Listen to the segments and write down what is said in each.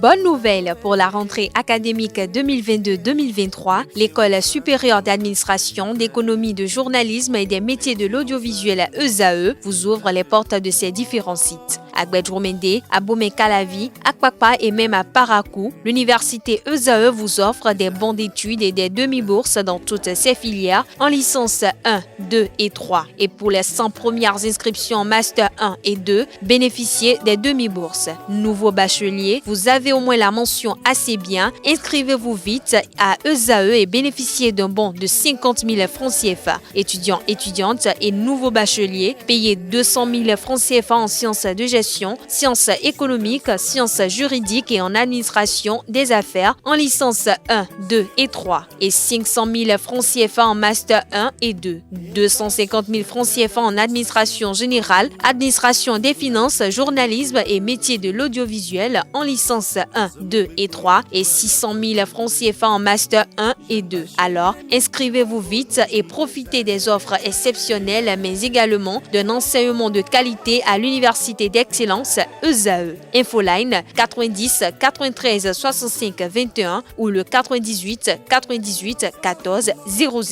Bonne nouvelle pour la rentrée académique 2022-2023, l'École supérieure d'administration, d'économie, de journalisme et des métiers de l'audiovisuel ESAE vous ouvre les portes de ses différents sites. À Gbedjomende, à Bomé-Calavi, à Kpakpa et même à Parakou, l'université ESAE vous offre des bons d'études et des demi-bourses dans toutes ses filières en licence 1, 2 et 3. Et pour les 100 premières inscriptions en master 1 et 2, bénéficiez des demi-bourses. Nouveau bachelier, vous avez au moins la mention assez bien. Inscrivez-vous vite à ESAE et bénéficiez d'un bon de 50 000 francs CFA. Étudiants, étudiantes et nouveaux bacheliers, payez 200 000 francs CFA en sciences de gestion, sciences économiques, sciences juridiques et en administration des affaires en licence 1, 2 et 3 et 500 000 francs CFA en master 1 et 2, 250 000 francs CFA en administration générale, administration des finances, journalisme et métiers de l'audiovisuel en licence 1, 2 et 3 et 600 000 francs CFA en master 1 et 2. Alors, inscrivez-vous vite et profitez des offres exceptionnelles mais également d'un enseignement de qualité à l'université d'excellence ESAE. Infoline 90 93 65 21 ou le 98 98 14 00.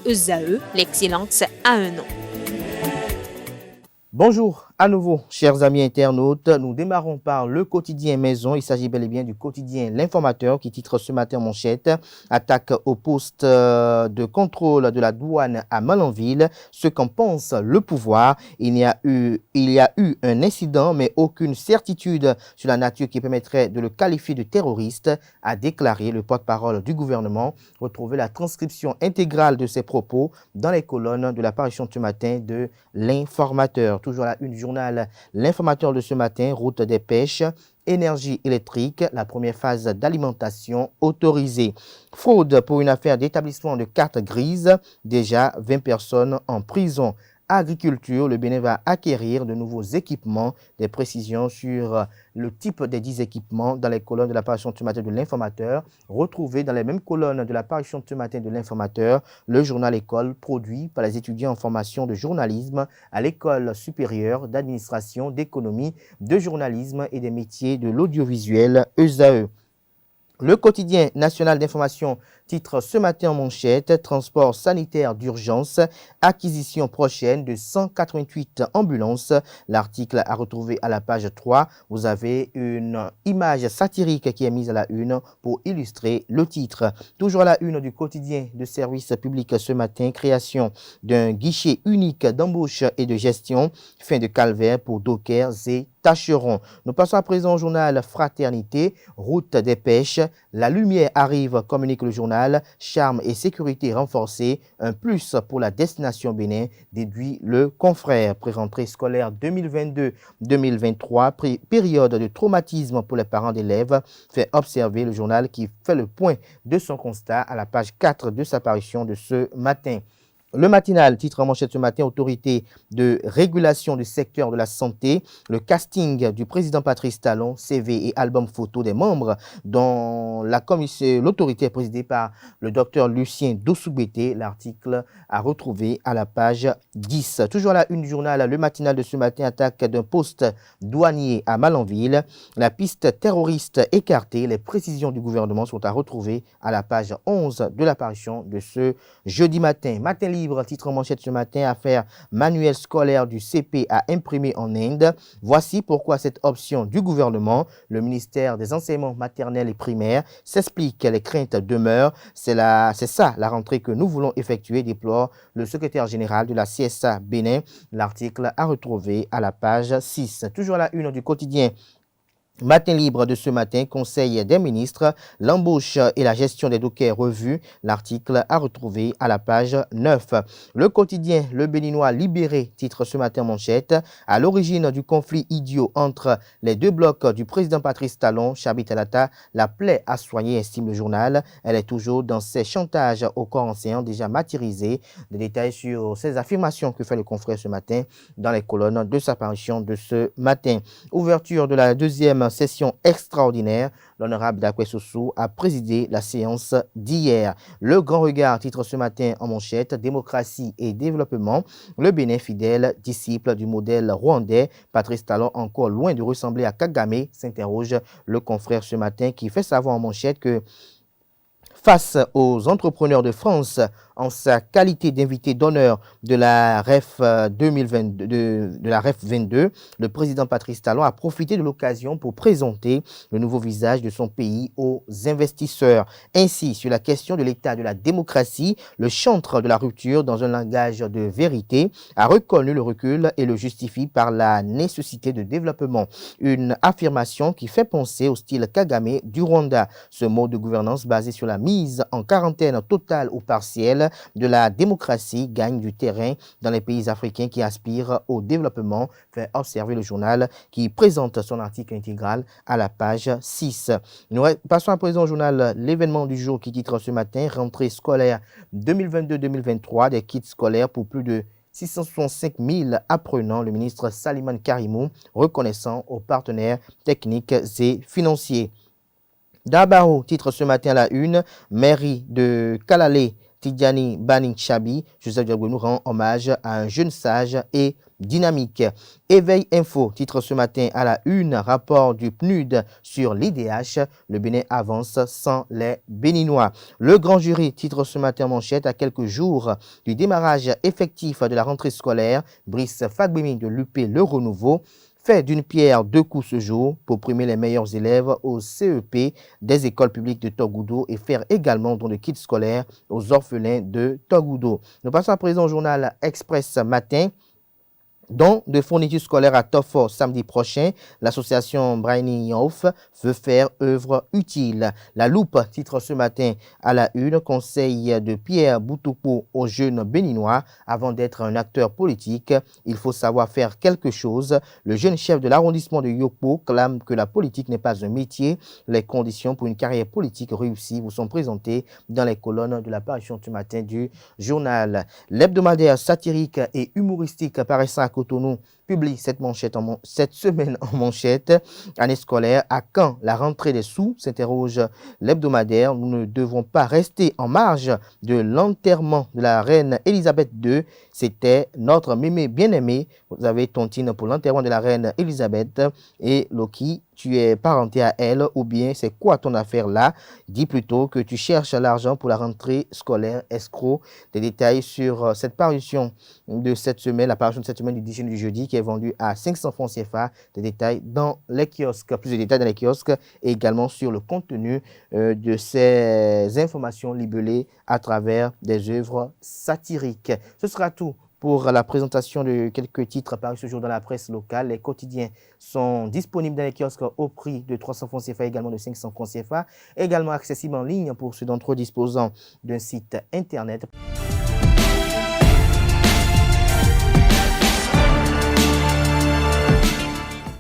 ESAE, l'excellence à un nom. Bonjour à nouveau, chers amis internautes. Nous démarrons par le quotidien Maison. Il s'agit bel et bien du quotidien L'Informateur qui titre ce matin en manchette « Attaque au poste de contrôle de la douane à Malanville. Ce qu'en pense le pouvoir. Il y a eu un incident, mais aucune certitude sur la nature qui permettrait de le qualifier de terroriste », a déclaré le porte-parole du gouvernement. Retrouvez la transcription intégrale de ses propos dans les colonnes de l'apparition de ce matin de L'Informateur. Toujours à la une journal, L'Informateur de ce matin, route des pêches, énergie électrique, la première phase d'alimentation autorisée. Fraude pour une affaire d'établissement de cartes grises, déjà 20 personnes en prison. Agriculture, le Bénin va acquérir de nouveaux équipements. Des précisions sur le type des 10 équipements dans les colonnes de l'apparition de ce matin de L'Informateur. Retrouvez dans les mêmes colonnes de l'apparition de ce matin de L'Informateur le journal École produit par les étudiants en formation de journalisme à l'École supérieure d'administration, d'économie, de journalisme et des métiers de l'audiovisuel ESAE. Le quotidien national d'information titre ce matin en manchette « Transport sanitaire d'urgence, acquisition prochaine de 188 ambulances ». L'article à retrouver à la page 3. Vous avez une image satirique qui est mise à la une pour illustrer le titre. Toujours à la une du quotidien de service public ce matin, création d'un guichet unique d'embauche et de gestion, fin de calvaire pour dockers et tâcherons. Nous passons à présent au journal Fraternité, route des pêches. La lumière arrive, communique le journal. Charme et sécurité renforcés. Un plus pour la destination Bénin, déduit le confrère. Pré-rentrée scolaire 2022-2023, période de traumatisme pour les parents d'élèves, fait observer le journal qui fait le point de son constat à la page 4 de sa parution de ce matin. Le matinal, titre en manchette ce matin, autorité de régulation du secteur de la santé, le casting du président Patrice Talon, CV et album photo des membres dont l'autorité est présidée par le docteur Lucien Dossougbété. L'article à retrouver à la page 10. Toujours à la une du journal, le matinal de ce matin, attaque d'un poste douanier à Malanville. La piste terroriste écartée, les précisions du gouvernement sont à retrouver à la page 11 de l'apparition de ce jeudi matin. Matin libre, titre en manchette ce matin, affaire manuel scolaire du CP à imprimer en Inde. Voici pourquoi cette option du gouvernement. Le ministère des enseignements maternels et primaires s'explique que les craintes demeurent. C'est ça la rentrée que nous voulons effectuer, déplore le secrétaire général de la CSA Bénin. L'article à retrouver à la page 6. Toujours à la une du quotidien Matin libre de ce matin, Conseil des ministres, l'embauche et la gestion des dockers revus. L'article à retrouver à la page 9. Le quotidien Le Béninois libéré, titre ce matin manchette, à l'origine du conflit idiot entre les deux blocs du président Patrice Talon, Chabi Talata, la plaie à soigner, estime le journal. Elle est toujours dans ses chantages au corps enseignant déjà martyrisé. Des détails sur ces affirmations que fait le confrère ce matin dans les colonnes de sa parution de ce matin. Ouverture de la deuxième 6e session extraordinaire. L'honorable Dakwé Sossou a présidé la séance d'hier. Le Grand Regard titre ce matin en manchette « Démocratie et développement ». Le Bénin fidèle, disciple du modèle rwandais, Patrice Talon encore loin de ressembler à Kagame, s'interroge le confrère ce matin qui fait savoir en manchette que face aux entrepreneurs de France, en sa qualité d'invité d'honneur de la REF 2022, de la REF 22, le président Patrice Talon a profité de l'occasion pour présenter le nouveau visage de son pays aux investisseurs. Ainsi, sur la question de l'état de la démocratie, le chantre de la rupture, dans un langage de vérité, a reconnu le recul et le justifie par la nécessité de développement. Une affirmation qui fait penser au style Kagame du Rwanda. Ce mode de gouvernance basé sur la mise en quarantaine totale ou partielle de la démocratie gagne du terrain dans les pays africains qui aspirent au développement, fait observer le journal qui présente son article intégral à la page 6. Nous passons à présent au journal L'événement du jour qui titre ce matin « Rentrée scolaire 2022-2023 des kits scolaires pour plus de 665 000 apprenants », le ministre Saliman Karimou reconnaissant aux partenaires techniques et financiers. Dabaro titre ce matin à la une, mairie de Kalalé, Tidjani Baning Chabi, Joseph Diagonou rend hommage à un jeune sage et dynamique. Éveil Info titre ce matin à la une, rapport du PNUD sur l'IDH, le Bénin avance sans les Béninois. Le grand jury titre ce matin manchette à quelques jours du démarrage effectif de la rentrée scolaire, Brice Fagbemi de l'UP Le Renouveau fait d'une pierre deux coups ce jour pour primer les meilleurs élèves au CEP des écoles publiques de Togoudo et faire également don de kits scolaires aux orphelins de Togoudo. Nous passons à présent au journal Express Matin. Don de fournitures scolaires à Tofo samedi prochain, l'association Brainy Yoff veut faire œuvre utile. La Loupe titre ce matin à la une, conseil de Pierre Boutoukou aux jeunes béninois. Avant d'être un acteur politique, il faut savoir faire quelque chose. Le jeune chef de l'arrondissement de Yokpo clame que la politique n'est pas un métier. Les conditions pour une carrière politique réussie vous sont présentées dans les colonnes de la parution ce matin du journal. L'hebdomadaire satirique et humoristique paraissant à Cotonou publie cette semaine en manchette. Année scolaire, à quand la rentrée des sous, s'interroge l'hebdomadaire. Nous ne devons pas rester en marge de l'enterrement de la reine Elisabeth II. C'était notre mémé bien-aimé. Vous avez tontine pour l'enterrement de la reine Elisabeth et Loki. Tu es parenté à elle ou bien c'est quoi ton affaire là? Dis plutôt que tu cherches l'argent pour la rentrée scolaire, escroc. Des détails sur cette parution de cette semaine, la parution de cette semaine du Digène du jeudi qui est vendue à 500 francs CFA. Des détails dans les kiosques, plus de détails dans les kiosques et également sur le contenu de ces informations libellées à travers des œuvres satiriques. Ce sera tout pour la présentation de quelques titres apparus ce jour dans la presse locale. Les quotidiens sont disponibles dans les kiosques au prix de 300 francs CFA, également de 500 francs CFA, également accessibles en ligne pour ceux d'entre eux disposant d'un site internet.